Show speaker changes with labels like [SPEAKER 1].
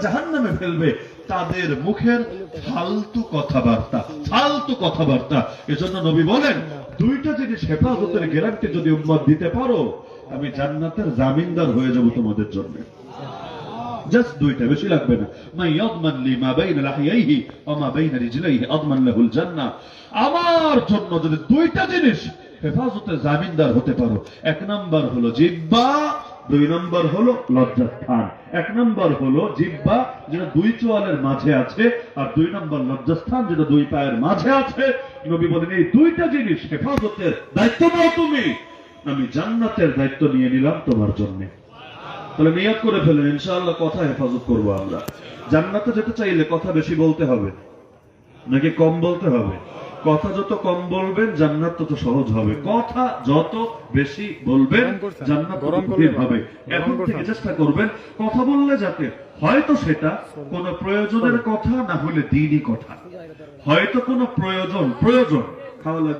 [SPEAKER 1] জাহান্নামে ফেলবে তাদের মুখের ফালতু কথাবার্তা। এজন্য নবী বলেন, দুইটা জিনিস হেফাজতের গ্যারান্টি যদি উম্মত দিতে পারো, আমি জান্নাতের জামিনদার হয়ে যাব তোমাদের জন্য। জাস্ট দুইটা, বেশি লাগবে না। মা ইয়াদমান লি মা বাইনা লাহিয়াইহি ওয়া মা বাইনা রিজলাইহি আদমান লাহুল জান্নাহ। আমার জন্য যদি দুইটা জিনিস হেফাজতের জামিনদার হতে পারো, এক নাম্বার হলো জিহ্বা, দুই নাম্বার হলো লজ্জাস্থান। এক নাম্বার হলো জিহ্বা, যেটা দুই চোয়ালের মাঝে আছে, আর দুই নাম্বার লজ্জাস্থান, যেটা দুই পায়ের মাঝে আছে। নবী বলেন, এই দুইটা জিনিস হেফাজতের দায়িত্ব নাও তুমি, আমি জান্নাতের দায়িত্ব নিয়ে নিলাম তোমার জন্য। তাহলে নিয়ত করে ফেলেন, ইনশাআল্লাহ কথা হেফাজত করবো আমরা। জান্নাতে যেতে চাইলে কথা বেশি বলতে হবে নাকি কম বলতে হবে? কথা যত কম বলবেন জান্নাত তত সহজ হবে। কথা যত বেশি বলবেন জান্নাত তত কঠিন হবে। এখন থেকে চেষ্টা করবেন কথা বললে যাতে হয়তো সেটা কোন প্রয়োজনের কথা, না হলে দ্বীনি কথা, হয়তো কোনো প্রয়োজন খাওয়া